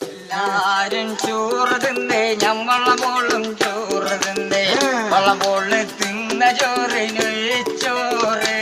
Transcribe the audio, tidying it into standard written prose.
എല്ലാരും ചോറ് തിന്നേ ഞമ്മളെ മോളും ചോറ് തിന്നേ വള മോള് തിന്ന ചോറിന് ചോറ്